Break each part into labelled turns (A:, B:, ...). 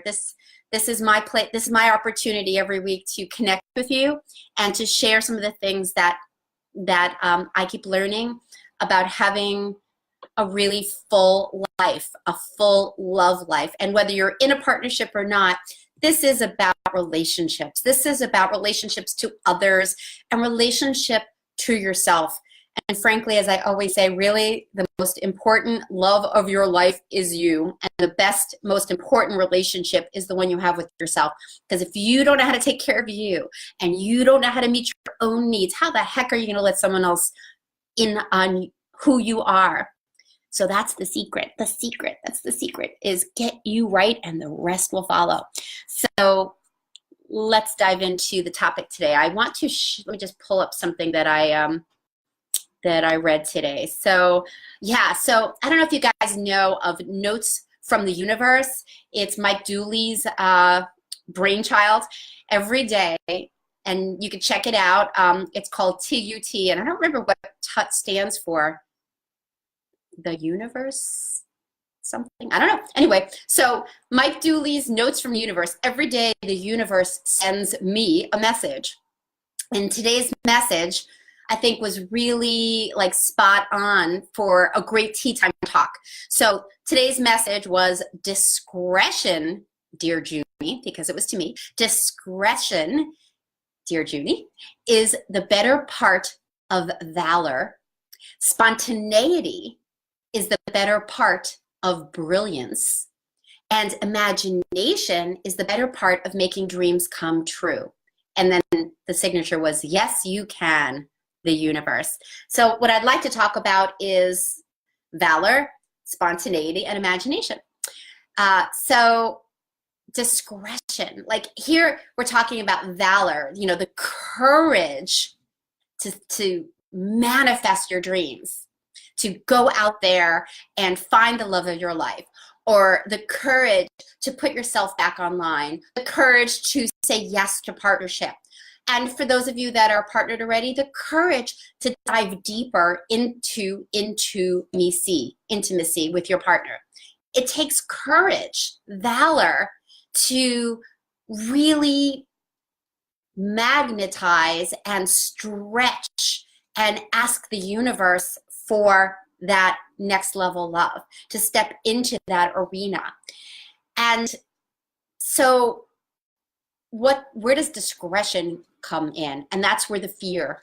A: This is my play. This is my opportunity every week to connect with you and to share some of the things that I keep learning about having a really full life, a full love life. And whether you're in a partnership or not, this is about relationships. This is about relationships to others and relationship to yourself. And frankly, as I always say, really the most important love of your life is you. And the best, most important relationship is the one you have with yourself. Because if you don't know how to take care of you and you don't know how to meet your own needs, how the heck are you going to let someone else in on who you are? So that's the secret. That's the secret, is get you right and the rest will follow. So let's dive into the topic today. I want to, let me just pull up something that I read today. So yeah, so I don't know if you guys know of Notes from the Universe. It's Mike Dooley's brainchild. Every day, and you can check it out. It's called TUT, and I don't remember what TUT stands for. The universe, something, I don't know. Anyway, so Mike Dooley's Notes from the Universe. Every day the universe sends me a message. And today's message, I think, was really like spot on for a great tea time talk. So today's message was discretion, dear Junie, because it was to me. Discretion, dear Junie, is the better part of valor. Spontaneity is the better part of brilliance. And imagination is the better part of making dreams come true. And then the signature was, yes, you can, the universe. So what I'd like to talk about is valor, spontaneity, and imagination. So discretion, like here we're talking about valor, you know, the courage to manifest your dreams, to go out there and find the love of your life, or the courage to put yourself back online, the courage to say yes to partnership. And for those of you that are partnered already, the courage to dive deeper into intimacy with your partner. It takes courage, valor, to really magnetize and stretch and ask the universe for that next level love, to step into that arena. And so where does discretion come in? And that's where the fear,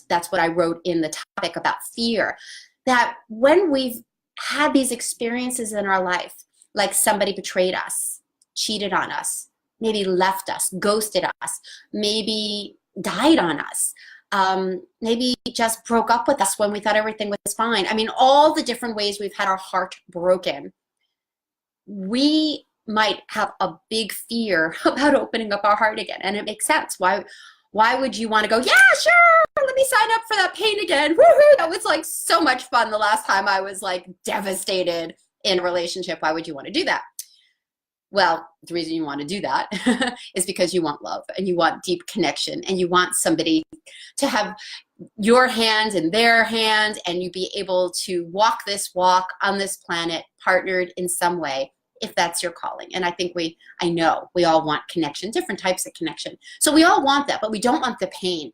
A: that's what I wrote in the topic about fear, that when we've had these experiences in our life, like somebody betrayed us, cheated on us, maybe left us, ghosted us, maybe died on us, maybe just broke up with us when we thought everything was fine. I mean, all the different ways we've had our heart broken. We might have a big fear about opening up our heart again, and it makes sense. Why would you want to go, yeah, sure, let me sign up for that pain again. Woohoo! That was like so much fun the last time I was like devastated in a relationship. Why would you want to do that? Well, the reason you want to do that is because you want love and you want deep connection and you want somebody to have your hand in their hand and you be able to walk this walk on this planet partnered in some way, if that's your calling. And I think I know we all want connection, different types of connection. So we all want that, but we don't want the pain.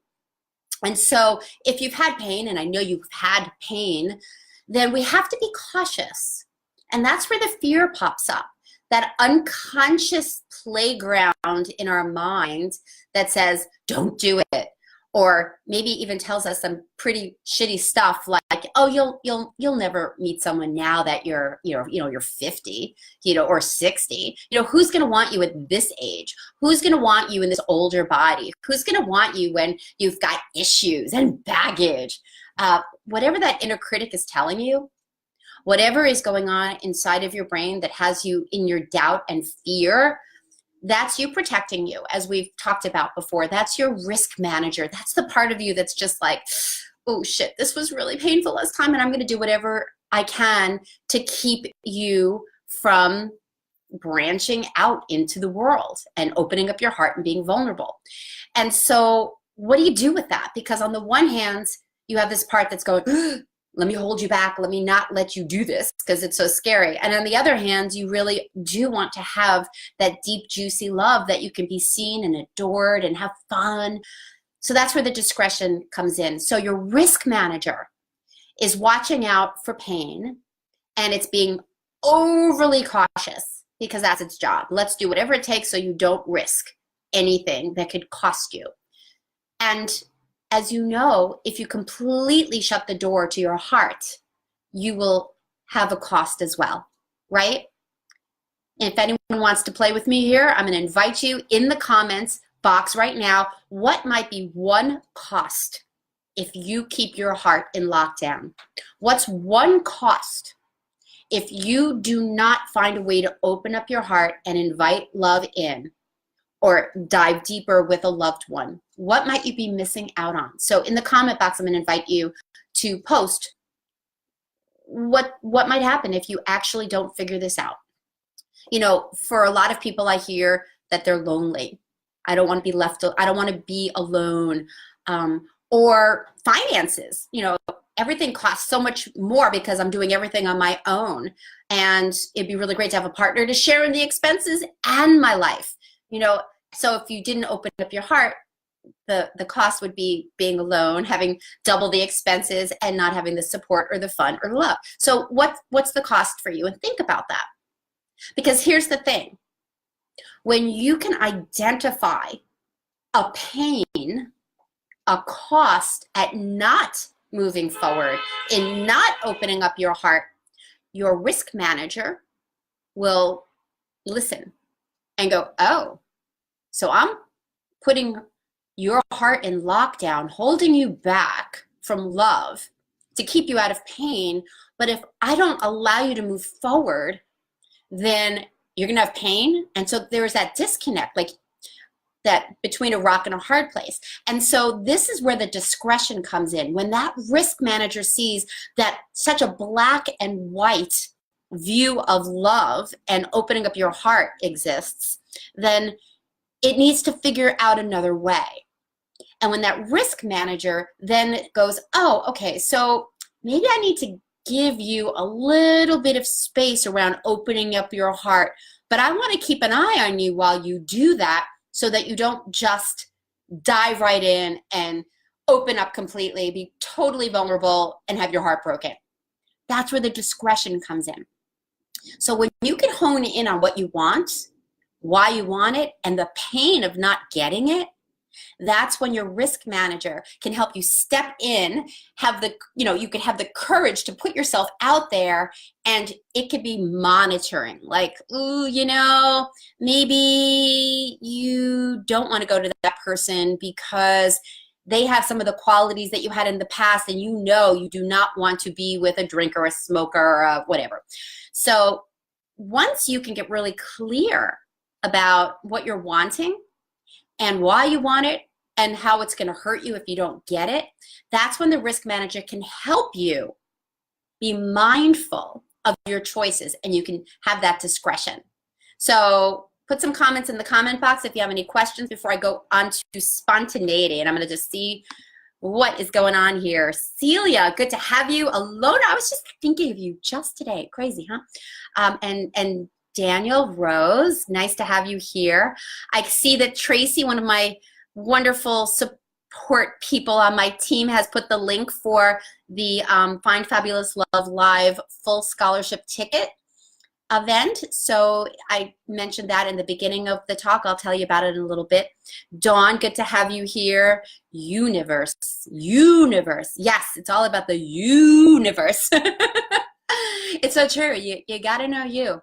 A: And so if you've had pain, and I know you've had pain, then we have to be cautious. And that's where the fear pops up. That unconscious playground in our mind that says, don't do it. Or maybe even tells us some pretty shitty stuff like, oh, you'll never meet someone now that you're 50, or 60. Who's going to want you at this age? Who's going to want you in this older body? Who's going to want you when you've got issues and baggage? Whatever that inner critic is telling you, whatever is going on inside of your brain that has you in your doubt and fear, that's you protecting you, as we've talked about before. That's your risk manager. That's the part of you that's just like, oh shit, this was really painful last time, and I'm going to do whatever I can to keep you from branching out into the world and opening up your heart and being vulnerable. And so what do you do with that? Because on the one hand, you have this part that's going, let me hold you back. Let me not let you do this because it's so scary. And on the other hand, you really do want to have that deep, juicy love that you can be seen and adored and have fun. So that's where the discretion comes in. So your risk manager is watching out for pain, and it's being overly cautious because that's its job. Let's do whatever it takes so you don't risk anything that could cost you. And as you know, if you completely shut the door to your heart, you will have a cost as well, right? And if anyone wants to play with me here, I'm going to invite you in the comments box right now. What might be one cost if you keep your heart in lockdown? What's one cost if you do not find a way to open up your heart and invite love in, or dive deeper with a loved one? What might you be missing out on? So in the comment box, I'm going to invite you to post what might happen if you actually don't figure this out. You know, for a lot of people, I hear that they're lonely. I don't want to be left, I don't want to be alone. Or finances, you know, everything costs so much more because I'm doing everything on my own. And it'd be really great to have a partner to share in the expenses and my life. You know, so if you didn't open up your heart, the cost would be being alone, having double the expenses, and not having the support or the fun or the love. So what's the cost for you? And think about that. Because here's the thing. When you can identify a pain, a cost at not moving forward, in not opening up your heart, your risk manager will listen and go, oh, so I'm putting your heart in lockdown, holding you back from love to keep you out of pain. But if I don't allow you to move forward, then you're going to have pain. And so there's that disconnect, like that between a rock and a hard place. And so this is where the discretion comes in. When that risk manager sees that such a black and white view of love and opening up your heart exists, then it needs to figure out another way. And when that risk manager then goes, oh, okay, so maybe I need to give you a little bit of space around opening up your heart, but I want to keep an eye on you while you do that so that you don't just dive right in and open up completely, be totally vulnerable, and have your heart broken. That's where the discretion comes in. So when you can hone in on what you want, why you want it, and the pain of not getting it, that's when your risk manager can help you step in, have the, you know, you could have the courage to put yourself out there, and it could be monitoring, like, ooh, you know, maybe you don't want to go to that person because they have some of the qualities that you had in the past, and you know you do not want to be with a drinker, a smoker, or whatever. So once you can get really clear about what you're wanting and why you want it and how it's going to hurt you if you don't get it, that's when the risk manager can help you be mindful of your choices, and you can have that discretion. So put some comments in the comment box if you have any questions before I go on to spontaneity, and I'm going to just see what is going on here. Celia, good to have you. Alona, I was just thinking of you just today. Crazy, huh? And Daniel Rose, nice to have you here. I see that Tracy, one of my wonderful support people on my team, has put the link for the Find Fabulous Love Live full scholarship ticket event. So I mentioned that in the beginning of the talk. I'll tell you about it in a little bit. Dawn, good to have you here. Universe. Yes, it's all about the universe. It's so true. You got to know you.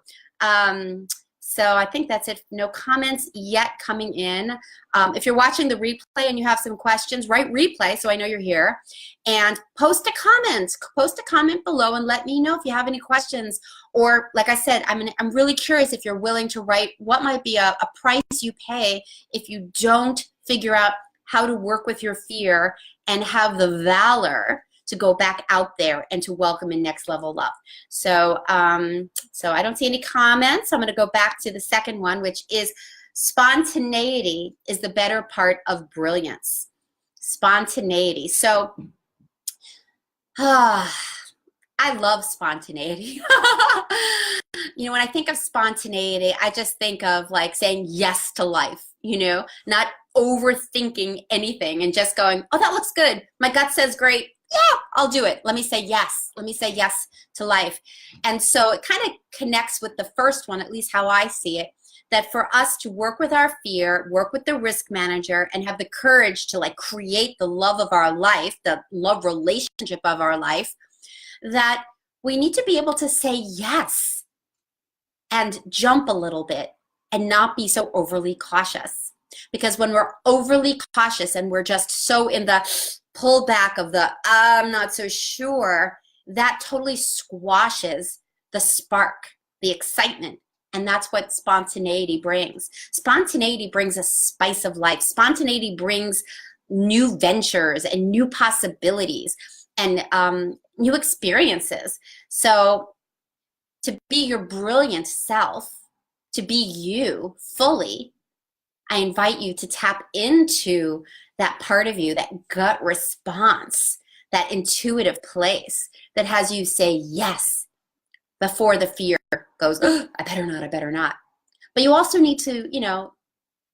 A: So I think that's it. No comments yet coming in. If you're watching the replay and you have some questions, write replay so I know you're here. And post a comment. Post a comment below and let me know if you have any questions. Or like I said, I'm really curious if you're willing to write what might be a price you pay if you don't figure out how to work with your fear and have the valor to go back out there and to welcome in next level love. So, so I don't see any comments. I'm going to go back to the second one, which is spontaneity is the better part of brilliance. Spontaneity. So, I love spontaneity. You know, when I think of spontaneity, I just think of like saying yes to life, you know, not overthinking anything and just going, oh, that looks good. My gut says great. Yeah, I'll do it. Let me say yes. Let me say yes to life. And so it kind of connects with the first one, at least how I see it, that for us to work with our fear, work with the risk manager, and have the courage to like create the love of our life, the love relationship of our life, that we need to be able to say yes and jump a little bit and not be so overly cautious. Because when we're overly cautious and we're just so in the pull back of the I'm not so sure, that totally squashes the spark, the excitement. And that's what spontaneity brings. Spontaneity brings a spice of life. Spontaneity brings new ventures and new possibilities and new experiences. So to be your brilliant self, to be you fully, I invite you to tap into that part of you, that gut response, that intuitive place that has you say yes before the fear goes, oh, I better not. But you also need to, you know,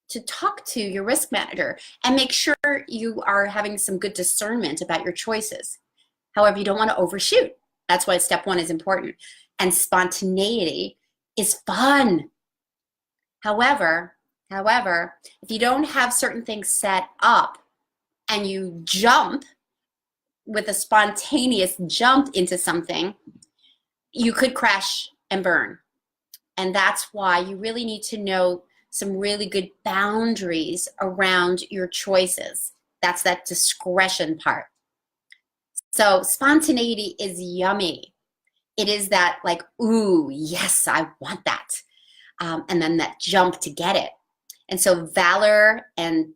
A: to talk to your risk manager and make sure you are having some good discernment about your choices. However, you don't want to overshoot. That's why step one is important. And spontaneity is fun. However, if you don't have certain things set up and you jump with a spontaneous jump into something, you could crash and burn. And that's why you really need to know some really good boundaries around your choices. That's that discretion part. So spontaneity is yummy. It is that like, ooh, yes, I want that. And then that jump to get it. And so valor and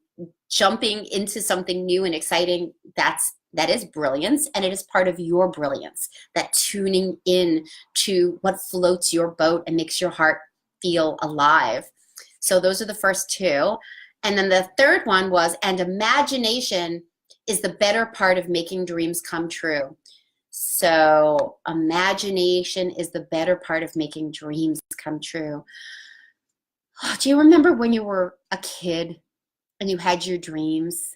A: jumping into something new and exciting, that is brilliance, and it is part of your brilliance, that tuning in to what floats your boat and makes your heart feel alive. So those are the first two. And then the third one was, and imagination is the better part of making dreams come true. So imagination is the better part of making dreams come true. Do you remember when you were a kid and you had your dreams?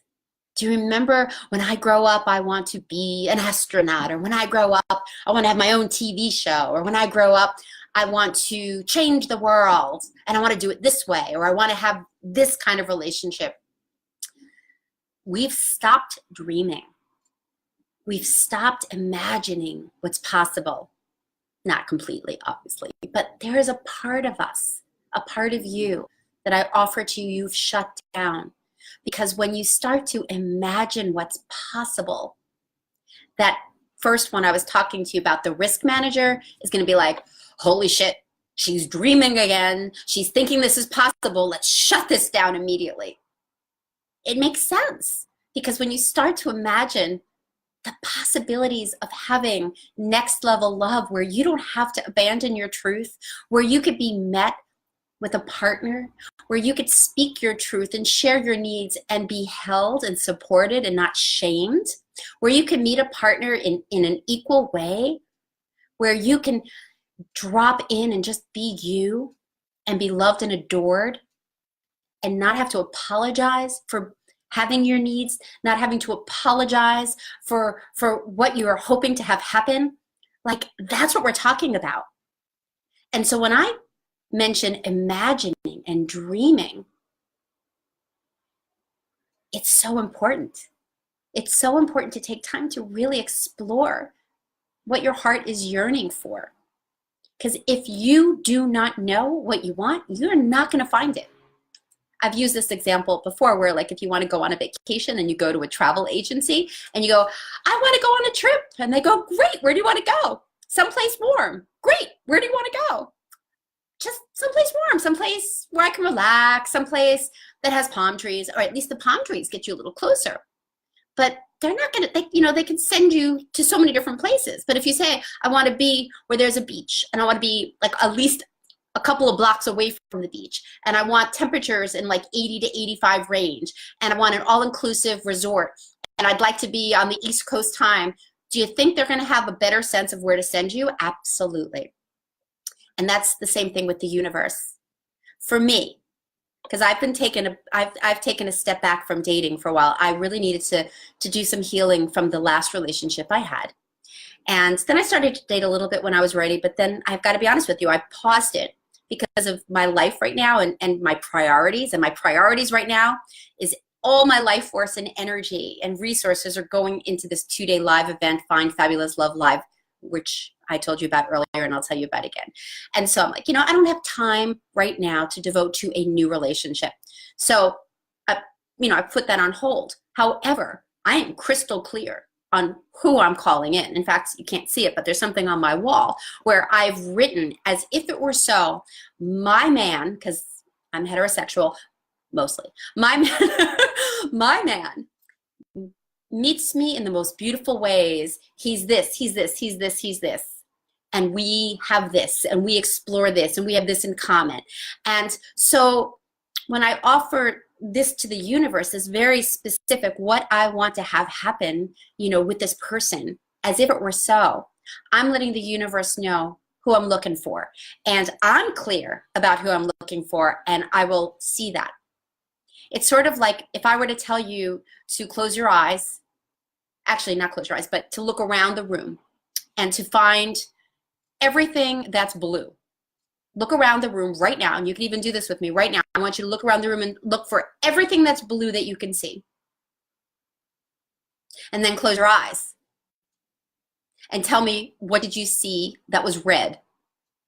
A: Do you remember when I grow up, I want to be an astronaut, or when I grow up, I want to have my own TV show, or when I grow up, I want to change the world and I want to do it this way, or I want to have this kind of relationship? We've stopped dreaming. We've stopped imagining what's possible. Not completely, obviously, but there is a part of us, a part of you that I offer to you, you've shut down. Because when you start to imagine what's possible, that first one I was talking to you about, the risk manager, is going to be like, holy shit, she's dreaming again. She's thinking this is possible. Let's shut this down immediately. It makes sense, because when you start to imagine the possibilities of having next level love where you don't have to abandon your truth, where you could be met with a partner, where you could speak your truth and share your needs and be held and supported and not shamed, where you can meet a partner in an equal way, where you can drop in and just be you and be loved and adored and not have to apologize for having your needs, not having to apologize for what you are hoping to have happen. Like, that's what we're talking about. And so when I mention imagining and dreaming, it's so important. It's so important to take time to really explore what your heart is yearning for. Because if you do not know what you want, you're not going to find it. I've used this example before where, like, if you want to go on a vacation and you go to a travel agency and you go, I want to go on a trip. And they go, great, where do you want to go? Someplace warm. Great, where do you want to go? Just someplace warm, someplace where I can relax, someplace that has palm trees, or at least the palm trees get you a little closer. But they're not going to, they can send you to so many different places. But if you say, I want to be where there's a beach, and I want to be like at least a couple of blocks away from the beach, and I want temperatures in like 80 to 85 range, and I want an all-inclusive resort, and I'd like to be on the East Coast time Do you think they're going to have a better sense of where to send you? Absolutely. And that's the same thing with the universe. For me, because I've taken a step back from dating for a while. I really needed to do some healing from the last relationship I had. And then I started to date a little bit when I was ready, but then I've got to be honest with you, I paused it because of my life right now and my priorities. And my priorities right now is all my life force and energy and resources are going into this 2-day live event, Find Fabulous Love Live, which I told you about earlier and I'll tell you about again. And so I'm like, I don't have time right now to devote to a new relationship. So, I put that on hold. However, I am crystal clear on who I'm calling in. In fact, you can't see it, but there's something on my wall where I've written as if it were so, my man, because I'm heterosexual, mostly, my man meets me in the most beautiful ways. He's this, he's this, he's this, he's this. And we have this, and we explore this, and we have this in common. And so when I offer this to the universe, is very specific, what I want to have happen, with this person, as if it were so, I'm letting the universe know who I'm looking for. And I'm clear about who I'm looking for, and I will see that. It's sort of like if I were to tell you to close your eyes, actually not close your eyes, but to look around the room and to find everything that's blue. Look around the room right now, and you can even do this with me right now. I want you to look around the room and look for everything that's blue that you can see. And then close your eyes and tell me, what did you see that was red?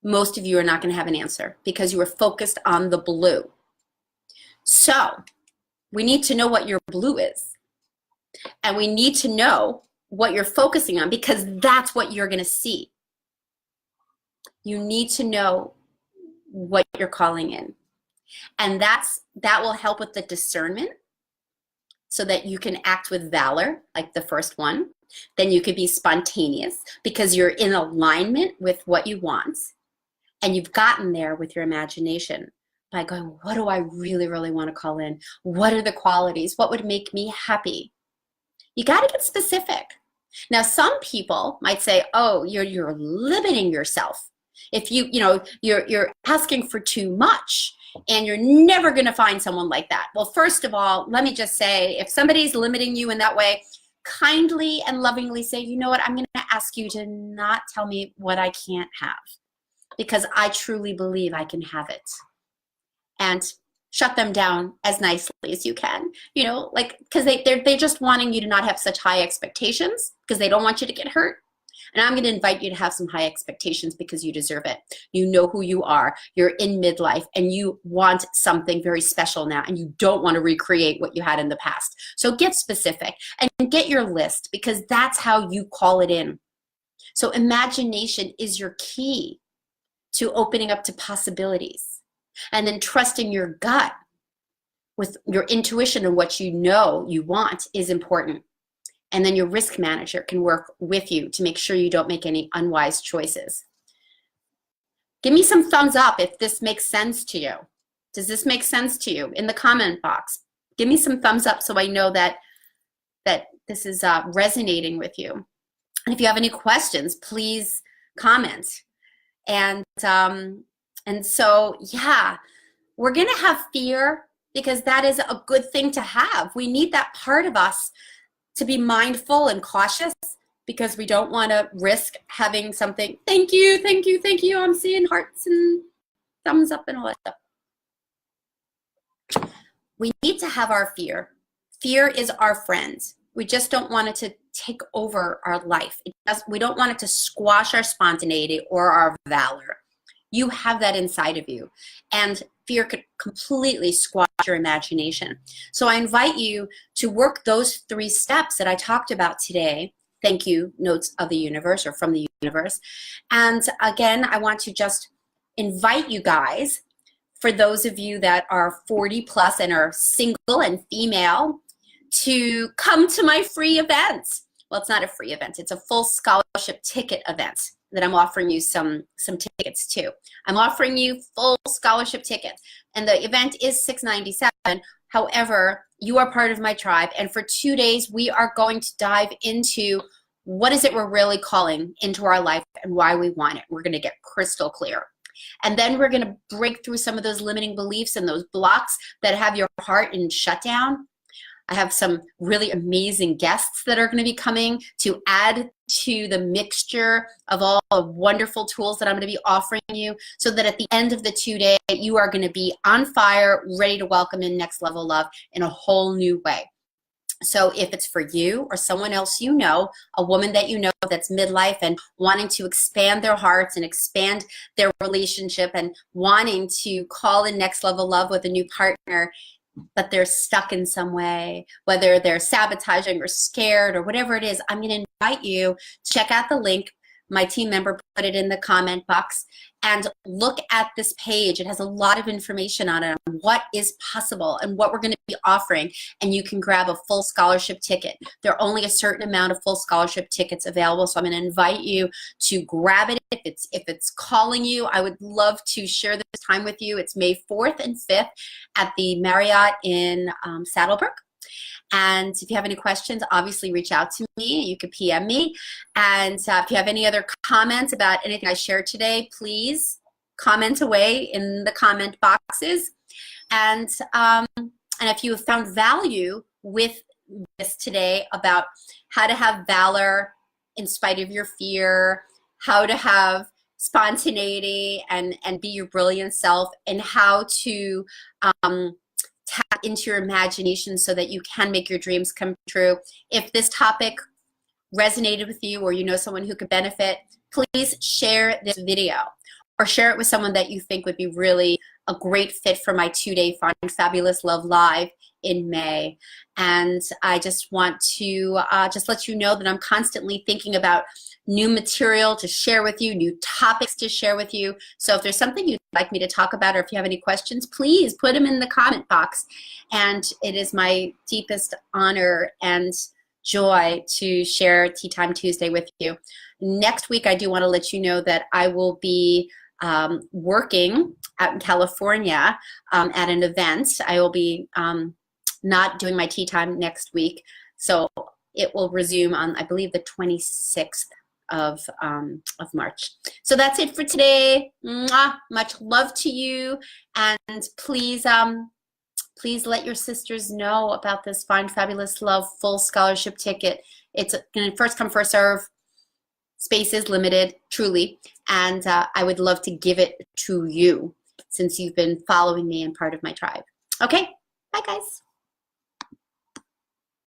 A: Most of you are not going to have an answer because you were focused on the blue. So we need to know what your blue is. And we need to know what you're focusing on, because that's what you're going to see. You need to know what you're calling in. And that will help with the discernment so that you can act with valor, like the first one. Then you could be spontaneous because you're in alignment with what you want. And you've gotten there with your imagination by going, what do I really, really want to call in? What are the qualities? What would make me happy? You got to get specific. Now, some people might say, oh, you're limiting yourself. If you're asking for too much and you're never going to find someone like that. Well, first of all, let me just say, if somebody's limiting you in that way, kindly and lovingly say, you know what, I'm going to ask you to not tell me what I can't have, because I truly believe I can have it. And shut them down as nicely as you can, because they're just wanting you to not have such high expectations because they don't want you to get hurt. And I'm going to invite you to have some high expectations because you deserve it. You know who you are. You're in midlife and you want something very special now, and you don't want to recreate what you had in the past. So get specific and get your list, because that's how you call it in. So imagination is your key to opening up to possibilities. And then trusting your gut with your intuition and what you know you want is important. And then your risk manager can work with you to make sure you don't make any unwise choices. Give me some thumbs up if this makes sense to you. Does this make sense to you? In the comment box, give me some thumbs up so I know that this is resonating with you. And if you have any questions, please comment. And so, yeah, we're going to have fear because that is a good thing to have. We need that part of us to be mindful and cautious because we don't want to risk having something. Thank you, thank you, thank you. I'm seeing hearts and thumbs up and all that stuff. We need to have our fear. Fear is our friend. We just don't want it to take over our life. We don't want it to squash our spontaneity or our valor. You have that inside of you. And fear could completely squash your imagination. So I invite you to work those 3 steps that I talked about today. Thank you, notes of the universe or from the universe. And again, I want to just invite you guys, for those of you that are 40 plus and are single and female, to come to my free event. Well, it's not a free event. It's a full scholarship ticket event that I'm offering you some tickets to. I'm offering you full scholarship tickets, and the event is $697. However, you are part of my tribe, and for 2 days we are going to dive into what is it we're really calling into our life and why we want it. We're going to get crystal clear. And then we're going to break through some of those limiting beliefs and those blocks that have your heart in shutdown. I have some really amazing guests that are going to be coming to add to the mixture of all the wonderful tools that I'm going to be offering you, so that at the end of the 2-day, you are going to be on fire, ready to welcome in next level love in a whole new way. So if it's for you or someone else you know, a woman that you know that's midlife and wanting to expand their hearts and expand their relationship and wanting to call in next level love with a new partner, but they're stuck in some way, whether they're sabotaging or scared or whatever it is, I'm going to invite you to check out the link. My team member put it in the comment box, and look at this page. It has a lot of information on it, on what is possible and what we're going to be offering, and you can grab a full scholarship ticket. There are only a certain amount of full scholarship tickets available, so I'm going to invite you to grab it if it's calling you. I would love to share this time with you. It's May 4th and 5th at the Marriott in Saddlebrook. And if you have any questions, obviously reach out to me. You can PM me. And if you have any other comments about anything I shared today, please comment away in the comment boxes. And if you have found value with this today about how to have valor in spite of your fear, how to have spontaneity and be your brilliant self, and how to tap into your imagination so that you can make your dreams come true. If this topic resonated with you, or you know someone who could benefit, please share this video or share it with someone that you think would be really a great fit for my 2-day Find Fabulous Love Live in May. And I just want to just let you know that I'm constantly thinking about new material to share with you, new topics to share with you. So if there's something you'd like me to talk about, or if you have any questions, please put them in the comment box. And it is my deepest honor and joy to share Tea Time Tuesday with you. Next week, I do want to let you know that I will be working out in California at an event. I will be not doing my tea time next week, so it will resume on, I believe, the 26th of March. So that's it for today. Mwah! Much love to you, and please please let your sisters know about this Find Fabulous Love full scholarship ticket. It's going to first come, first serve. Space is limited, truly, and I would love to give it to you since you've been following me and part of my tribe. Okay, bye guys.